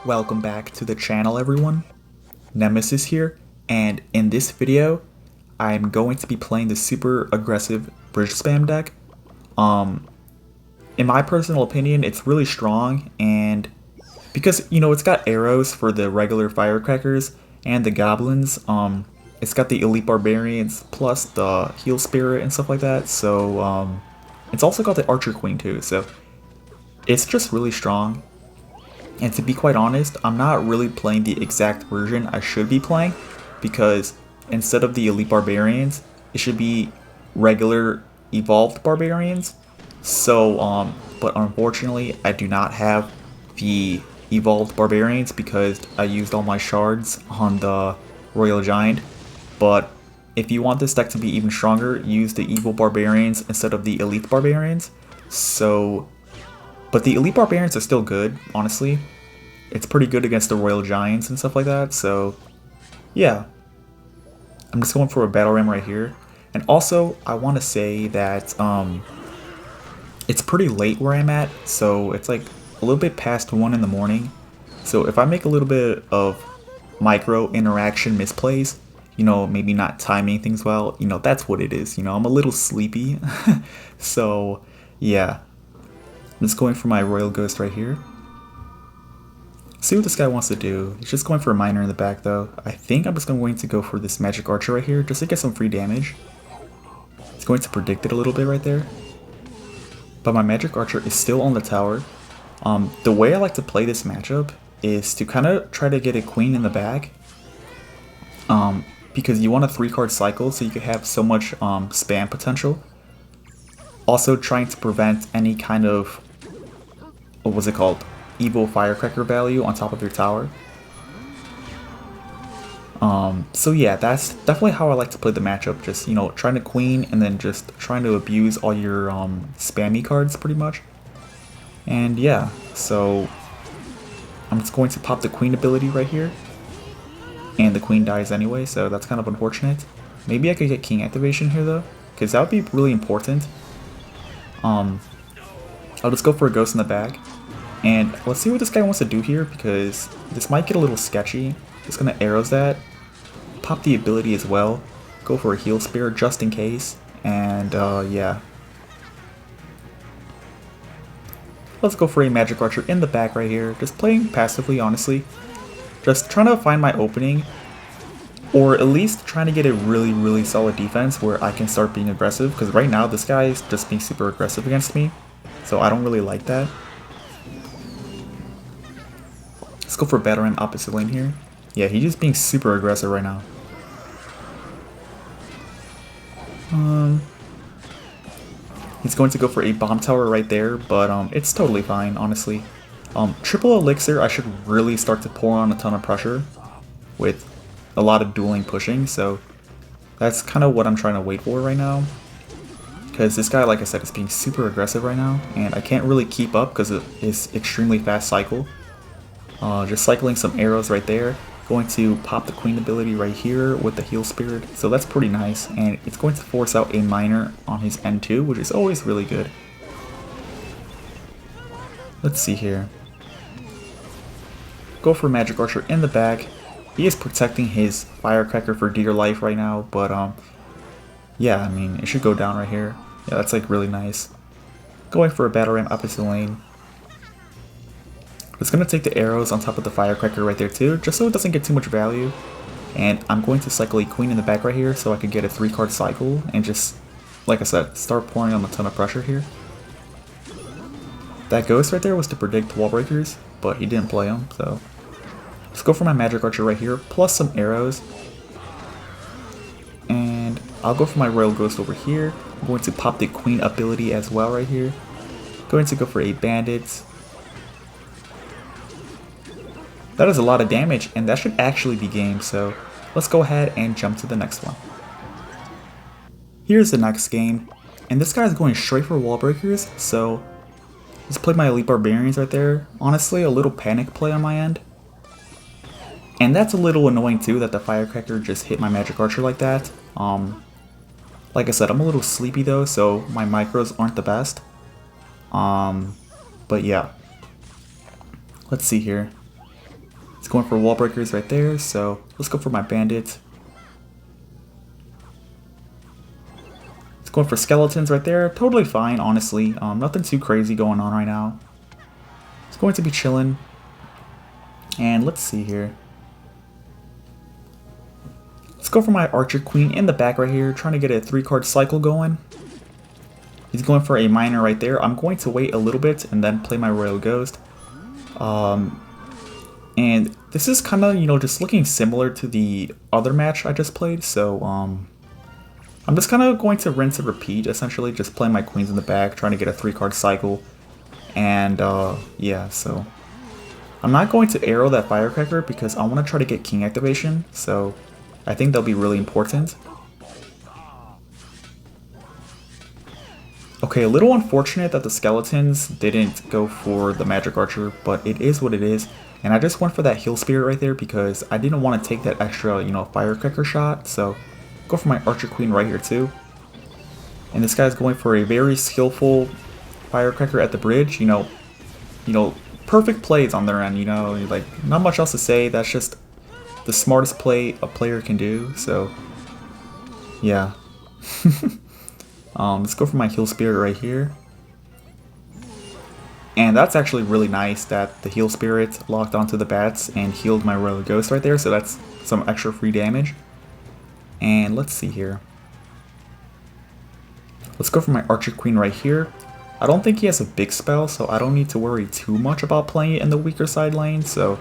Welcome back to the channel, everyone. Nemesis here, and in this video I'm going to be playing the super aggressive bridge spam deck. In my personal opinion, it's really strong, and because it's got arrows for the regular firecrackers and the goblins, it's got the elite barbarians plus the heal spirit and stuff like that, so it's also got the archer queen too, so it's just really strong. And to be quite honest, I'm not really playing the exact version I should be playing, because instead of the elite barbarians, it should be regular evolved barbarians. So, but unfortunately, I do not have the evolved barbarians because I used all my shards on the royal giant. But if you want this deck to be even stronger, use the evil barbarians instead of the elite barbarians. So, but the elite barbarians are still good, honestly. It's pretty good against the royal giants and stuff like that, so yeah. I'm just going for a battle ram right here. And also, I want to say that it's pretty late where I'm at, so it's like a little bit past 1 in the morning. So if I make a little bit of micro interaction misplays, maybe not timing things well, that's what it is. I'm a little sleepy. So yeah. I'm just going for my Royal Ghost right here. See what this guy wants to do. He's just going for a miner in the back though. I think I'm just going to go for this Magic Archer right here just to get some free damage. He's going to predict it a little bit right there. But my Magic Archer is still on the tower. The way I like to play this matchup is to kind of try to get a queen in the back. Because you want a 3-card cycle so you can have so much spam potential. Also trying to prevent any kind of, what was it called, evil firecracker value on top of your tower. So yeah, that's definitely how I like to play the matchup. Just, trying to queen and then just trying to abuse all your spammy cards pretty much. And yeah, so I'm just going to pop the queen ability right here. And the queen dies anyway, so that's kind of unfortunate. Maybe I could get king activation here though, because that would be really important. I'll just go for a ghost in the back. And let's see what this guy wants to do here, because this might get a little sketchy. Just gonna arrows that. Pop the ability as well. Go for a heal spirit just in case. And yeah. Let's go for a Magic Archer in the back right here. Just playing passively, honestly. Just trying to find my opening. Or at least trying to get a really, really solid defense where I can start being aggressive. Because right now this guy is just being super aggressive against me. So I don't really like that. Let's go for battle ram opposite lane here. Yeah, he's just being super aggressive right now. He's going to go for a bomb tower right there, but it's totally fine, honestly. Triple elixir, I should really start to pour on a ton of pressure with a lot of dueling pushing, so that's kind of what I'm trying to wait for right now. Because this guy, like I said, is being super aggressive right now, and I can't really keep up because of his extremely fast cycle. Just cycling some arrows right there. Going to pop the queen ability right here with the heal spirit, so that's pretty nice, and it's going to force out a miner on his N2, which is always really good. Let's see here. Go for Magic Archer in the back. He is protecting his firecracker for dear life right now, but yeah, I mean, it should go down right here. Yeah, that's like really nice. Going for a battle ram opposite lane. It's going to take the arrows on top of the firecracker right there too, just so it doesn't get too much value. And I'm going to cycle a queen in the back right here so I can get a 3-card cycle and just, like I said, start pouring on a ton of pressure here. That ghost right there was to predict wall breakers, but he didn't play them, so let's go for my Magic Archer right here, plus some arrows. And I'll go for my Royal Ghost over here. I'm going to pop the queen ability as well right here. Going to go for a bandit. That is a lot of damage, and that should actually be game, so let's go ahead and jump to the next one. Here's the next game, and this guy's going straight for wall breakers, so let's play my elite barbarians right there. Honestly, a little panic play on my end. And that's a little annoying too, that the firecracker just hit my Magic Archer like that. Like I said, I'm a little sleepy though, so my micros aren't the best. But yeah. Let's see here. He's going for wall breakers right there, so let's go for my bandit. He's going for skeletons right there. Totally fine, honestly. Nothing too crazy going on right now. He's going to be chilling. And let's see here. Let's go for my archer queen in the back right here, trying to get a 3-card cycle going. He's going for a miner right there. I'm going to wait a little bit and then play my royal ghost. And this is kind of, you know, just looking similar to the other match I just played. So I'm just kind of going to rinse and repeat, essentially, just playing my queens in the back, trying to get a 3-card cycle. And yeah, so I'm not going to arrow that firecracker because I want to try to get king activation. So I think that'll be really important. Okay, a little unfortunate that the skeletons didn't go for the magic archer, but it is what it is. And I just went for that heal spirit right there because I didn't want to take that extra, you know, firecracker shot. So go for my archer queen right here too. And this guy's going for a very skillful firecracker at the bridge. You know, perfect plays on their end. You know, like not much else to say. That's just the smartest play a player can do. So yeah. Let's go for my heal spirit right here. And that's actually really nice that the heal spirit locked onto the bats and healed my royal ghost right there. So that's some extra free damage. And let's see here. Let's go for my archer queen right here. I don't think he has a big spell, so I don't need to worry too much about playing it in the weaker side lane. So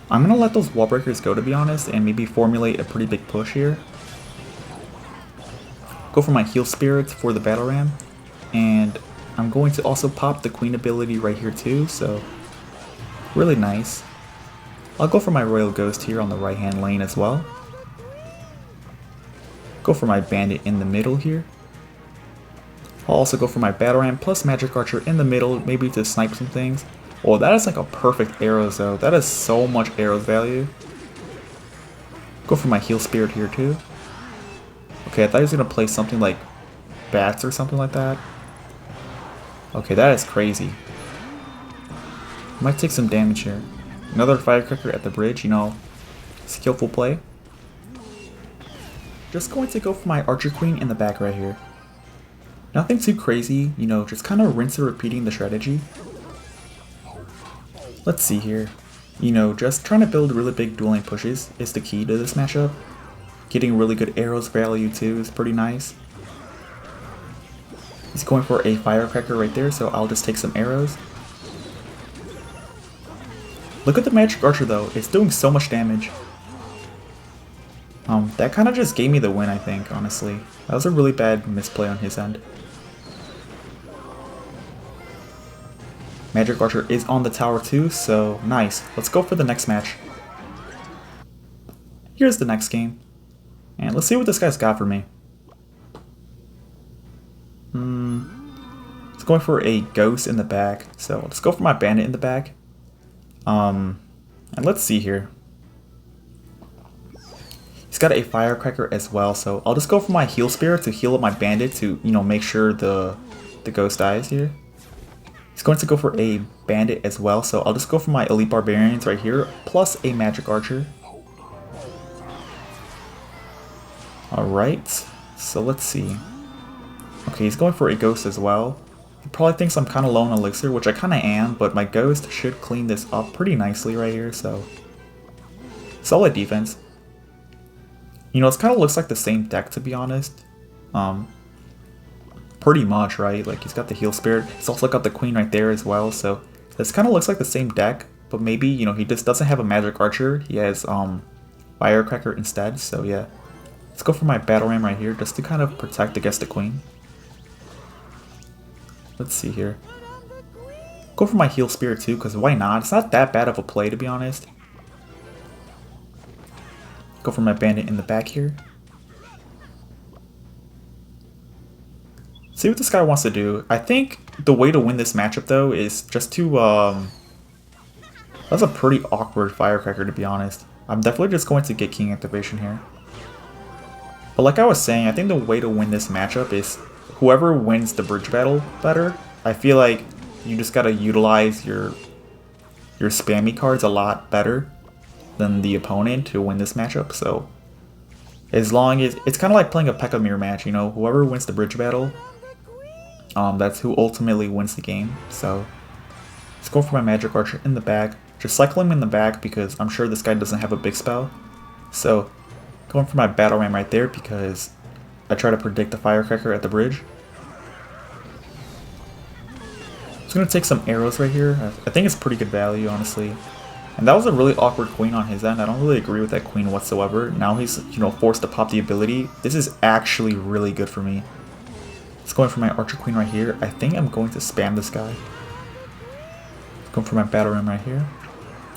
I'm going to let those wall breakers go, to be honest, and maybe formulate a pretty big push here. Go for my heal spirit for the battle ram, and I'm going to also pop the queen ability right here too, so really nice. I'll go for my royal ghost here on the right hand lane as well. Go for my bandit in the middle here. I'll also go for my battle ram plus magic archer in the middle, maybe to snipe some things. Oh, that is like a perfect arrows though. That is so much arrows value. Go for my heal spirit here too. Okay, I thought he was going to play something like bats or something like that. Okay, that is crazy. Might take some damage here. Another firecracker at the bridge, you know, skillful play. Just going to go for my archer queen in the back right here. Nothing too crazy, you know, just kind of rinse and repeating the strategy. Let's see here. You know, just trying to build really big dueling pushes is the key to this matchup. Getting really good arrows value too is pretty nice. He's going for a firecracker right there, so I'll just take some arrows. Look at the magic archer though, it's doing so much damage. That kind of just gave me the win, I think, honestly. That was a really bad misplay on his end. Magic archer is on the tower too, so nice. Let's go for the next match. Here's the next game. And let's see what this guy's got for me. It's going for a ghost in the back. So let's go for my bandit in the back. And let's see here. He's got a firecracker as well. So I'll just go for my heal spirit to heal up my bandit to, you know, make sure the ghost dies here. He's going to go for a bandit as well. So I'll just go for my elite barbarians right here. Plus a magic archer. Alright, so let's see. Okay, he's going for a ghost as well. He probably thinks I'm kind of low on elixir, which I kind of am, but my ghost should clean this up pretty nicely right here, so solid defense. You know, it kind of looks like the same deck, to be honest. Pretty much, right? Like, he's got the heal spirit. He's also got the queen right there as well, so this kind of looks like the same deck, but maybe, you know, he just doesn't have a magic archer. He has firecracker instead, so yeah. Let's go for my battle ram right here, just to kind of protect against the queen. Let's see here. Go for my heal spirit too, because why not? It's not that bad of a play, to be honest. Go for my bandit in the back here. See what this guy wants to do. I think the way to win this matchup, though, is just to... That's a pretty awkward firecracker, to be honest. I'm definitely just going to get king activation here. But like I was saying, I think the way to win this matchup is whoever wins the bridge battle better. I feel like you just gotta utilize your your spammy cards a lot better than the opponent to win this matchup. So as long as it's kind of like playing a P.E.K.K.A mirror match, you know, whoever wins the bridge battle, that's who ultimately wins the game. So let's go for my magic archer in the back. Just cycle him in the back because I'm sure this guy doesn't have a big spell. So going for my battle ram right there because I try to predict the firecracker at the bridge. Just gonna take some arrows right here. I think it's pretty good value, honestly. And that was a really awkward queen on his end. I don't really agree with that queen whatsoever. Now he's, you know, forced to pop the ability. This is actually really good for me. It's going for my archer queen right here. I think I'm going to spam this guy. Going for my battle ram right here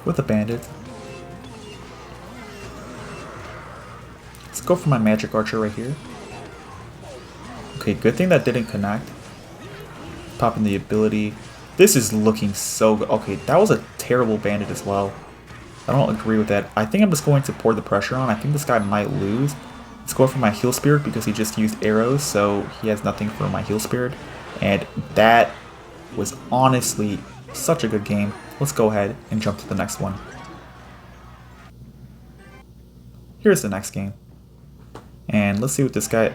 with a bandit. Let's go for my magic archer right here. Okay, good thing that didn't connect. Popping the ability. This is looking so good. Okay, that was a terrible bandit as well. I don't agree with that. I think I'm just going to pour the pressure on. I think this guy might lose. Let's go for my heal spirit because he just used arrows, so he has nothing for my heal spirit. And that was honestly such a good game. Let's go ahead and jump to the next one. Here's the next game. And let's see what this guy...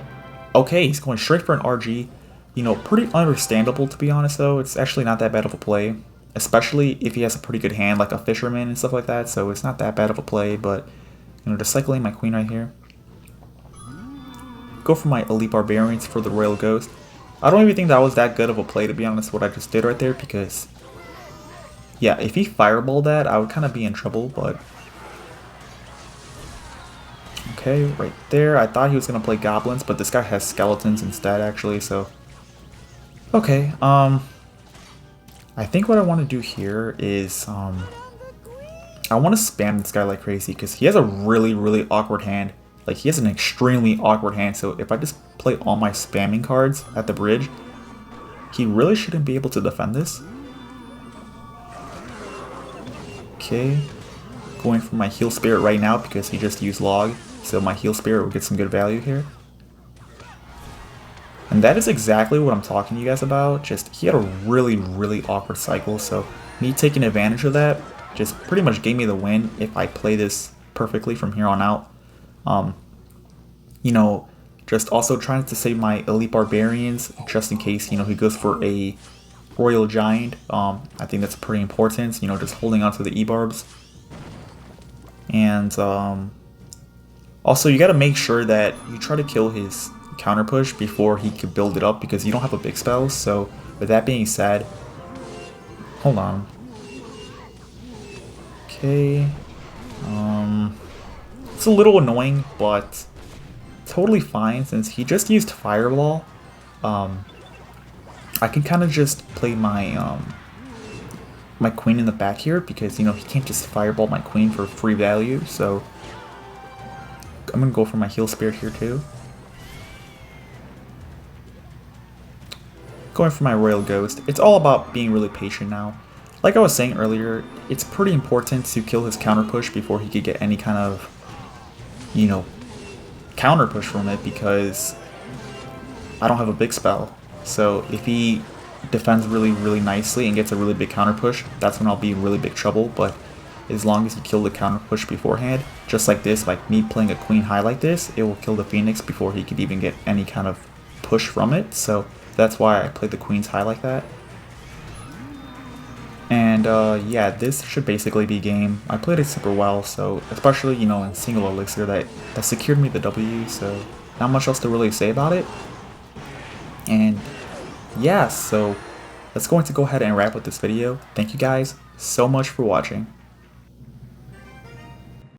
Okay, he's going straight for an RG. You know, pretty understandable to be honest though. It's actually not that bad of a play. Especially if he has a pretty good hand like a fisherman and stuff like that. So it's not that bad of a play, but... You know, just cycling my queen right here. Go for my elite barbarians for the royal ghost. I don't even think that was that good of a play to be honest, what I just did right there, because... Yeah, if he fireballed that, I would kind of be in trouble, but... Okay, right there. I thought he was going to play goblins, but this guy has skeletons instead, actually, so... Okay, I think what I want to do here is, I want to spam this guy like crazy, because he has a really, really awkward hand. Like, he has an extremely awkward hand, so if I just play all my spamming cards at the bridge, he really shouldn't be able to defend this. Okay, going for my heal spirit right now, because he just used log. So my heal spirit will get some good value here. And that is exactly what I'm talking to you guys about. Just, he had a really, really awkward cycle. So me taking advantage of that just pretty much gave me the win if I play this perfectly from here on out. You know, just also trying to save my elite barbarians just in case, you know, he goes for a royal giant. I think that's pretty important, you know, just holding on to the E-barbs. And, also, you gotta make sure that you try to kill his counter push before he could build it up because you don't have a big spell. So, with that being said, hold on. Okay. It's a little annoying, but totally fine since he just used Fireball. I can kind of just play my my queen in the back here because, you know, he can't just Fireball my queen for free value. So I'm gonna go for my heal spirit here too. Going for my royal ghost. It's all about being really patient now. Like I was saying earlier, it's pretty important to kill his counter push before he could get any kind of, you know, counter push from it because I don't have a big spell. So if he defends really, really nicely and gets a really big counter push, that's when I'll be in really big trouble. But as long as you kill the counter push beforehand, just like this, like me playing a queen high like this, it will kill the phoenix before he could even get any kind of push from it. So that's why I played the queens high like that. And yeah, this should basically be game. I played it super well, so especially, you know, in single elixir that secured me the W, so not much else to really say about it. And yeah, so that's going to go ahead and wrap up this video. Thank you guys so much for watching.